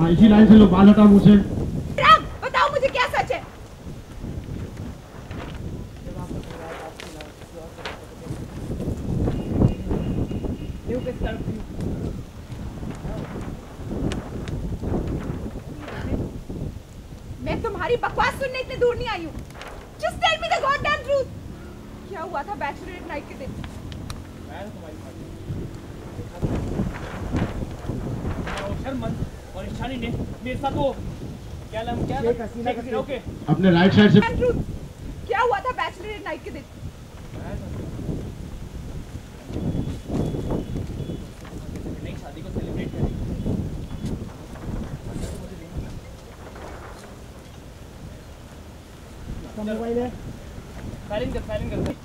हाँ इसी लाइन से लो, बाल हटाओ मुझसे। बताओ मुझे क्या सच है? मैं तुम्हारी बकवास सुनने इतनी दूर नहीं आई हूँ। Just tell me the goddamn truth. क्या हुआ था बैचलरेट नाइट के दिन? मैं तुम्हारी शर्मन और ईशानी ने मेरे साथ वो ओके अपने राइट साइड से। क्या हुआ था बैचलरेट नाइट के दिन? नई शादी को सेलिब्रेट करेंगे। मोबाइल है, साइलेंट कर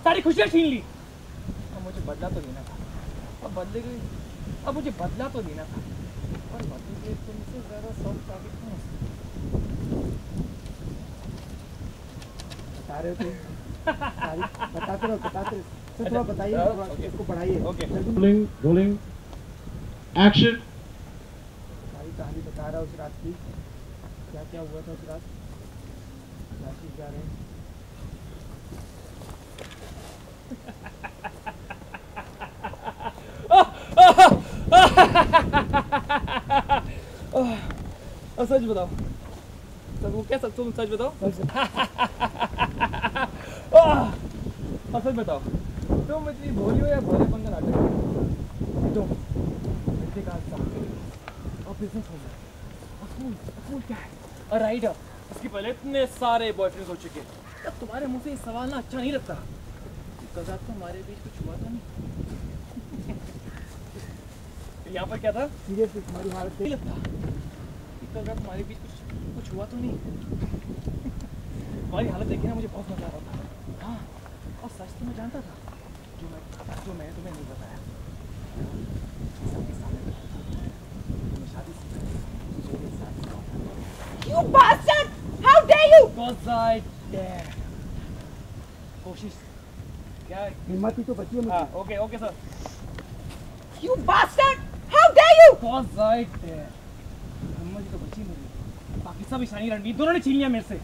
सारी खुशियाँ छीन ली। अब मुझे बदला तो लेना था, अब बदले गई, अब मुझे बदला तो लेना था, और बदले गए तुमसे ज़्यादा सॉफ्ट साबित नहीं हो सकती। बता रहे हो तुम, बताते रहो थोड़ा बताइए, इसको पढ़ाइए। Okay rolling action. सारी कहानी बता रहा उस रात की, क्या क्या हुआ था उस रात, राशि जा रहे हैं। सच बताओ, वो क्या सच, तुम सच बताओ। सच बताओ, तुम इतनी भोली हो या भोलेपन का नाटक? तुम और बिजनेस हो गया, स्कूल क्या है? और राइडर, उसके पहले इतने सारे बॉयफ्रेंड्स हो चुके, तब तुम्हारे मुंह से ये सवाल ना अच्छा नहीं लगता। कल रात को हमारे बीच कुछ हुआ था नहीं? यहाँ पर क्या था? सीरियसली तुम्हारी हालत नहीं लगता कल रात हमारे बीच कुछ हुआ तो नहीं? तुम्हारी हालत देखी ना, मुझे बहुत मजा आ रहा था। हाँ, और सच तो मैं जानता था, जो मैं तुम्हें नहीं बताया। You bastard! How dare you? Because I dare. कोशिश क्या? हिम्मत ही तो बची है मुझे। हाँ, okay sir. You bastard! How dare you? Because I dare. हिम्मत ही तो बची मेरी, बाकी सब ईशानी रणवीर दोनों ने छीन लिया मेरे से।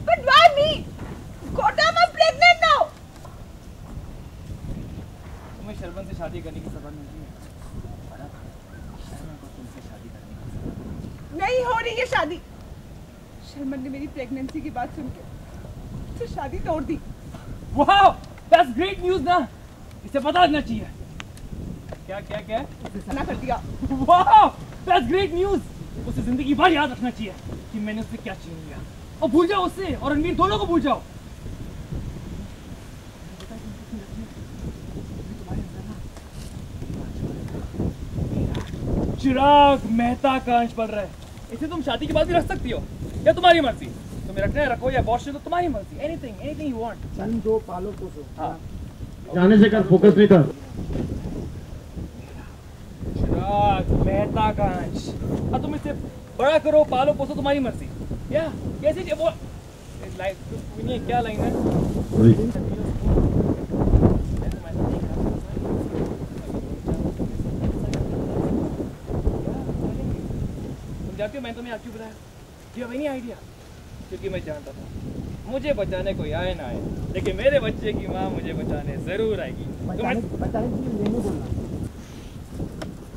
But why me? Goddamn, I'm pregnant now. तुम्हें शर्मन से शादी करने की सजा मिलती है। तुमसे शादी करने की नहीं हो रही है शादी। शर्मन ने मेरी प्रेगनेंसी की बात सुन के तो शादी तोड़ दी। Wow, that's great news ना, इसे पता लगना चाहिए। क्या मना कर दिया। Wow, that's great news, उसे जिंदगी भर याद रखना चाहिए कि मैंने उससे क्या छीन लिया, और भूल जाओ उससे और रणवीर दोनों को भूल जाओ। चिराग मेहता का अंश पड़ रहा है, इसे तुम शादी के बाद भी रख सकती हो, या तुम्हारी मर्जी, तुम्हें रखना है रखो या अबॉर्शन तो तुम्हारी मर्जी, एनीथिंग यू वांट। सन दो पालो तो सो। हाँ, जाने से कर, फोकस नहीं कर। चिराग मेहता का अंश, अब तुम इसे बड़ा करो पालो पोसो तुम्हारी मर्जी। या कैसी वो लाइन, क्या लाइन है? जाती हो, मैं तुम्हें आज क्यों बुलाया? Do you have any idea? क्योंकि मैं जानता था मुझे बचाने कोई आए ना आए, लेकिन मेरे बच्चे की माँ मुझे बचाने जरूर आएगी। बताने के लिए लेने बोलना।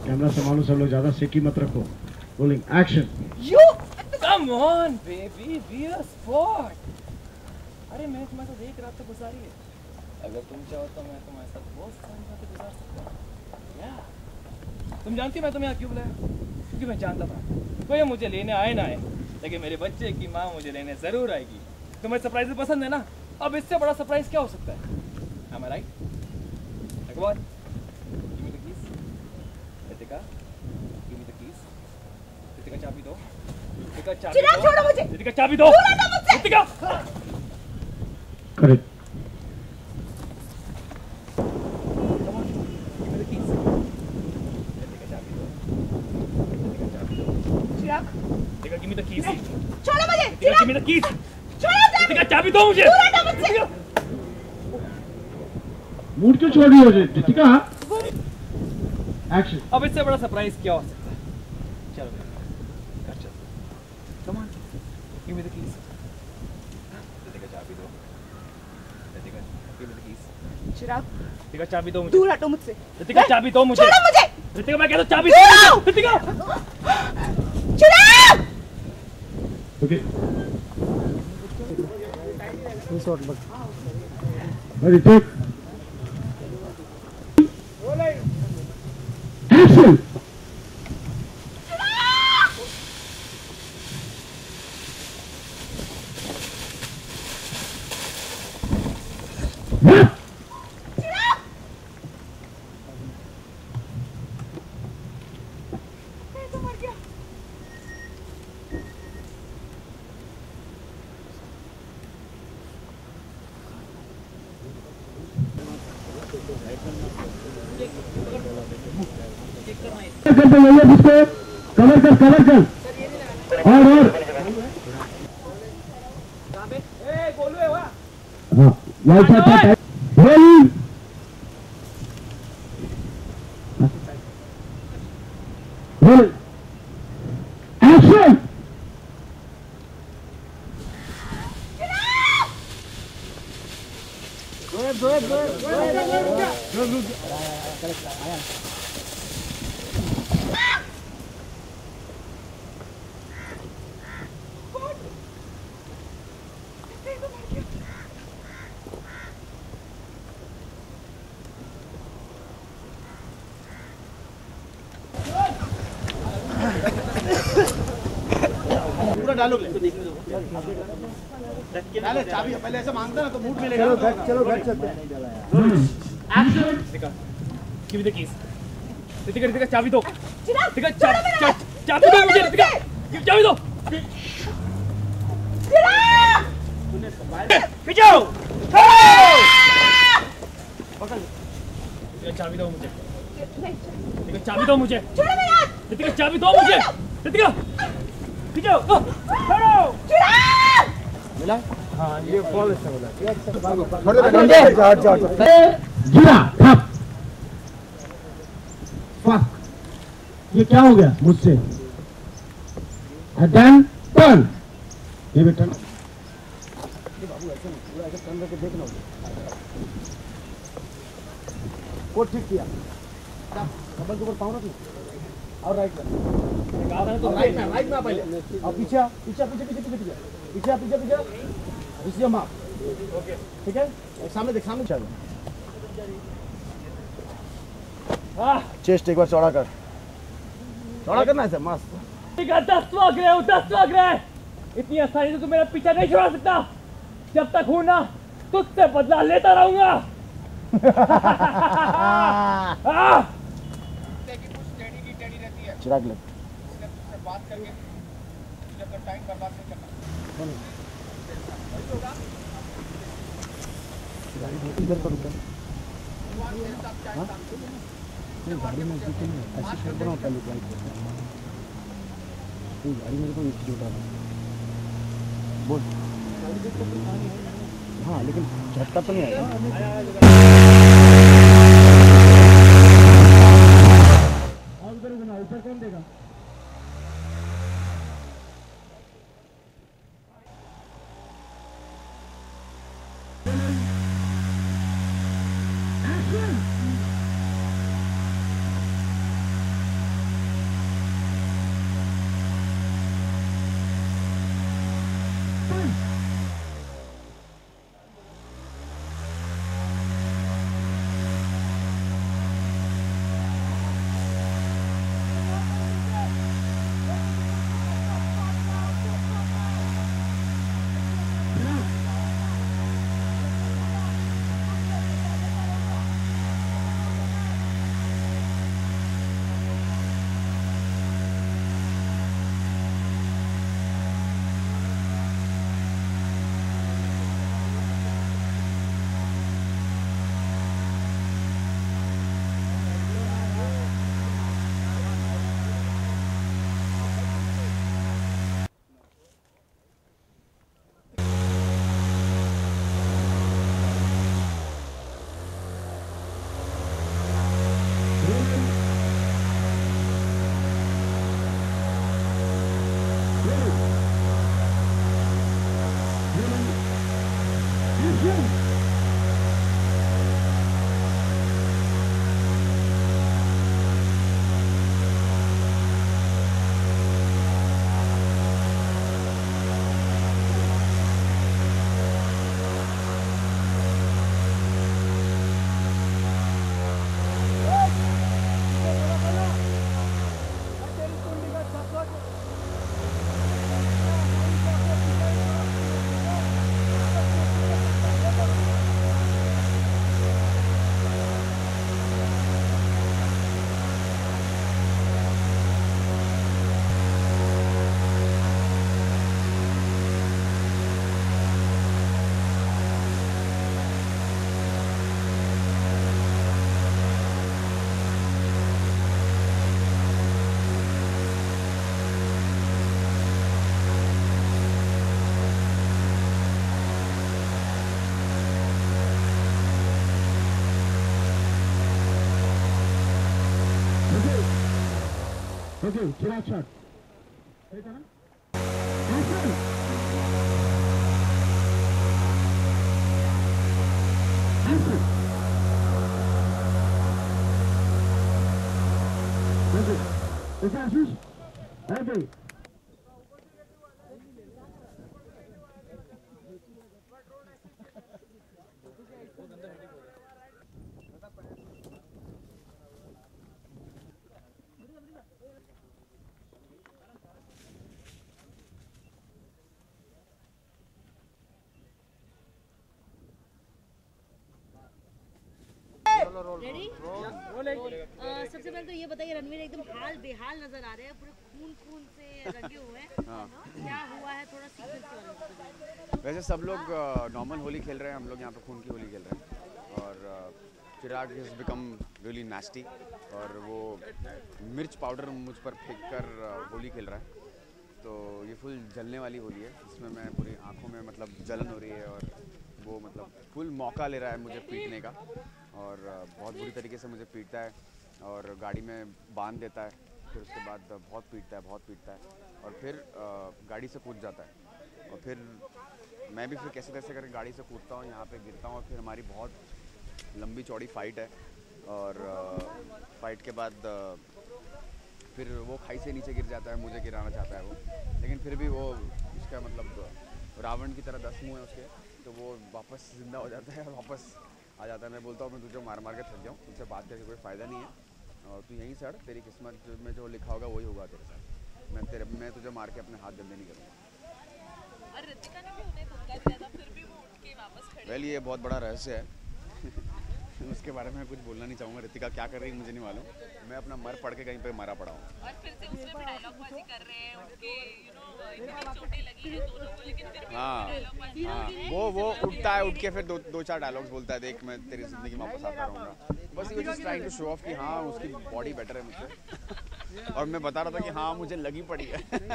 कैमरा संभालो सब लोग, ज्यादा सेकी मत रखो। Rolling action. You Come on baby, be a sport। अरे मैं तुम्हारे साथ एक रात तो गुजारी है, अगर तुम चाहो तो मैं तुम्हारे साथ बहुत सारी रातें गुजार सकता हूँ। तुम जानती हो मैं तुम्हें यहाँ क्यों बुलाया? क्योंकि मैं जानता था कोई मुझे लेने आए ना आए, लेकिन मेरे बच्चे की माँ मुझे लेने जरूर आएगी। तुम्हें सरप्राइज पसंद है ना, अब इससे बड़ा सरप्राइज क्या हो सकता है? Am I right? Come on, give me the keys. Ritika, give me the keys. Ritika चाबी दो। रितिका चाबी चिराग दो। छोड़ो मुझे। रितिका चाबी दो। बोला था मुझसे। Ritika. Correct. Come on, give me the keys. Ritika चाबी दो। रितिका चाबी दो। चिराग Ritika give me the keys. छोड़ो मुझे। Ritika give me the keys. छोड़ो मुझे। रितिका चाबी दो मुझे। बोला था मुझसे। मूड क्यों छोड़ रही हो रितिका? एक्शन। अब इससे बड़ा सरप्राइज क्या हो सकता है? चलो Give me the keys. Ritika चाबी दो. Ritika give me the keys. चिराग रितिका चाबी दो मुझे. दूर हटो मुझसे. रितिका चाबी दो मुझे. छोड़ो मुझे. रितिका मैं कहता हूँ चाबी दो. रितिका. चिराग. ओके शॉट बस रेडी टेक एक्शन करते भैया जिसको कवर कर और हाँ लाइट रोलिंग रोलिंग एक्शन पूरा डायलॉग ले डाले चाबी पहले ऐसा मांगता ना तो मूड मिलेगा. चलो बैठ चलते हैं. Ritika give me the keys. Ritika चाबी दो. चिराग रितिका चाबी दो मुझे. रितिका चाबी दो. चिराग. पीछे आओ. रितिका चाबी दो मुझे. रितिका चाबी दो मुझे. छोड़ो मेरा हाथ. रितिका चाबी दो मुझे. रितिका पीछे आओ. छोड़ो. चिराग. मिला हाँ ये बॉल अच्छा बोला गिरा ठप फक ये क्या हो गया मुझसे डन टर्न ये बेटा वो ठीक किया कमर के ऊपर पाँव रख लो और राइट में राइट में पहले और पीछे पीछे पीछे पीछे पीछे पीछे पीछे पीछे पीछे माप ओके ठीक है सामने देख सामने चलो चेस्ट एक बार चौड़ा करना है सर मस्त 10वां ग्रह इतनी आसानी से तू मेरा पीछा नहीं छुड़ा सकता. जब तक हूं ना तुझसे बदला लेता रहूंगा. चिराग ले बात करके जब टाइम बर्बाद नहीं करना. इधर पर रुका गाड़ी में ऐसे बनाओ पहले लाइट गाड़ी मेरे को नीचे उठा बोल हाँ लेकिन झटका तो नहीं आएगा ऊपर कौन देगा ओके चिराग शॉट सही था ना एक्शन ओके आशीष ओके रेडी सबसे पहले तो ये बताइए रणवीर एकदम हाल बेहाल नजर आ रहे हैं पूरे खून खून से रंगे हुए हैं क्या हुआ है थोड़ा सीक्वेंस के बारे में बताइए। वैसे सब लोग नॉर्मल होली खेल रहे हैं, हम लोग यहाँ पे खून की होली खेल रहे हैं और चिराग इज़ बिकम रियली नास्टी और वो मिर्च पाउडर मुझ पर फेंक कर होली खेल रहा है। तो ये फुल जलने वाली होली है, इसमें मैं पूरी आँखों में मतलब जलन हो रही है और वो मतलब फुल मौका ले रहा है मुझे पीटने का और बहुत बुरी तरीके से मुझे पीटता है और गाड़ी में बांध देता है, फिर उसके बाद बहुत पीटता है और फिर गाड़ी से कूद जाता है और फिर मैं भी फिर कैसे कैसे करके गाड़ी से कूदता हूँ, यहाँ पे गिरता हूँ और फिर हमारी बहुत लंबी चौड़ी फाइट है और फाइट के बाद फिर वो खाई से नीचे गिर जाता है, मुझे गिराना चाहता है वो, लेकिन फिर भी वो उसका मतलब रावण की तरह 10 मुँह है उसके, तो वो वापस जिंदा हो जाता है और वापस आ जाता है। मैं बोलता हूँ मैं तुझे मार मार के थक जाऊँ, तुझसे बात करके कोई फ़ायदा नहीं है और तू यहीं सड़, तेरी किस्मत में जो लिखा होगा वही होगा तेरे साथ, मैं तुझे मार के अपने हाथ गंदे नहीं करूँगा। और रितिका ने भी उन्हें धक्का दिया था, फिर भी वो उठ के वापस खड़े। वेल ये बहुत बड़ा रहस्य है उसके बारे में कुछ बोलना नहीं चाहूँगा। रितिका क्या कर रही है मुझे नहीं मालूम, मैं अपना मर पड़ के कहीं पे मरा पड़ा हूँ। और फिर से उसमें भी डायलॉग बाजी कर रहे हैं उनके, यू नो इतनी चोटें लगी हैं दोनों को, लेकिन फिर भी डायलॉग बाजी वो उठता है, उठ के फिर दो चार डायलॉग्स बोलता है, देख मैं तेरी जिंदगी में वापस आता रहूँगा। बस ये just trying to show off कि हाँ उसकी बॉडी बेटर है मुझसे और मैं बता रहा था कि हाँ मुझे लगी पड़ी है। अच्छा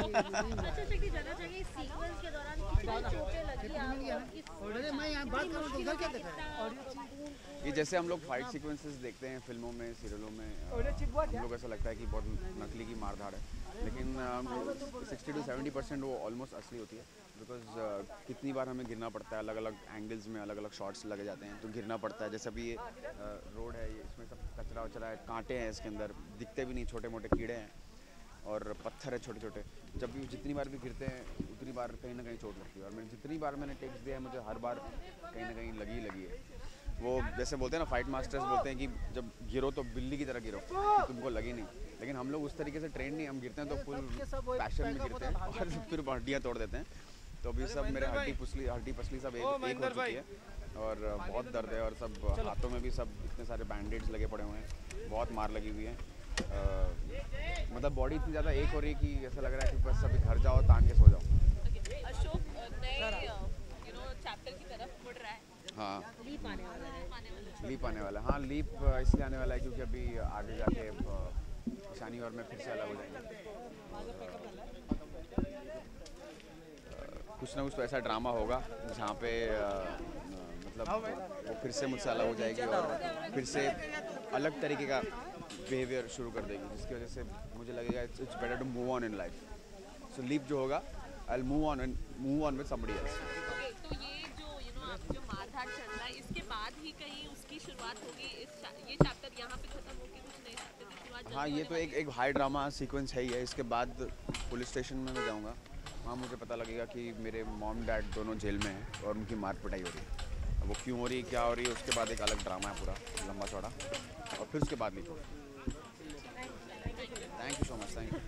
शक्ति जानना चाहिए इस सीक्वेंस के दौरान कितनी चोटें लगी आपको, मैं यहाँ बात कर रहा हूँ क्या कहते हैं ये जैसे हम लोग फाइट सीक्वेंसेस देखते हैं फिल्मों में, सीरियलों में, हम लोग ऐसा लगता है कि बहुत नकली की मारधाड़ है, लेकिन 60 to 70% वो ऑलमोस्ट असली होती है। बिकॉज कितनी बार हमें गिरना पड़ता है, अलग अलग एंगल्स में अलग अलग शॉट्स लगे जाते हैं तो गिरना पड़ता है। जैसे अभी ये रोड है, ये इसमें सब कचरा वचरा है, कांटे हैं इसके अंदर, दिखते भी नहीं, छोटे मोटे कीड़े हैं और पत्थर है छोटे छोटे। जब भी जितनी बार भी गिरते हैं उतनी बार कहीं ना कहीं चोट लगती है और मैंने जितनी बार मैंने टेक्स दिया है मुझे हर बार कहीं ना कहीं लगी है। वो जैसे बोलते हैं ना, फाइट मास्टर्स बोलते हैं कि जब गिरो तो बिल्ली की तरह गिरो कि तुमको लगी नहीं, लेकिन हम लोग उस तरीके से ट्रेन नहीं, हम गिरते हैं तो फुल पैशन में गिरते हैं और फिर हड्डियाँ तोड़ देते हैं। तो अभी सब मेरे हड्डी पसली सब एक हो चुकी है और बहुत दर्द है और सब हाथों में भी सब इतने सारे बैंडेड्स लगे पड़े हुए हैं, बहुत मार लगी हुई है। मतलब बॉडी इतनी ज़्यादा एक हो रही है कि ऐसा लग रहा है कि बस अभी घर जाओ, तान के सो जाओ। अशोक नए चैप्टर की तरफ मुड़ रहा है। हाँ लीप आने वाला है, लीप आने वाला है। हाँ लीप इसलिए आने वाला है क्योंकि अभी आगे जाके ईशानी और मैं फिर से अलग हो जाएंगे। कुछ ना कुछ तो ऐसा ड्रामा होगा जहाँ पे मतलब वो फिर से मुझसे अलग हो जाएगी और फिर से अलग तरीके का बिहेवियर शुरू कर देगी, जिसकी वजह से मुझे लगेगा it's better to move on in life. So leap जो होगा I will move on with somebody else. तो ये जो आप जो मारधाड़ चल रहा है इसके बाद ही कहीं उसकी शुरुआत होगी, ये चैप्टर यहाँ पे खत्म होगी, कुछ नए चैप्टर की शुरुआत। हाँ ये तो एक हाई ड्रामा सीक्वेंस है ही है। इसके बाद पुलिस स्टेशन में मैं जाऊँगा, वहाँ मुझे पता लगेगा कि मेरे मॉम डैड दोनों जेल में हैं और उनकी मार पिटाई हो रही है। वो क्यों हो रही है, क्या हो रही है, उसके बाद एक अलग ड्रामा है पूरा लंबा चौड़ा और फिर उसके बाद लिखो। Thank you so much, thank you.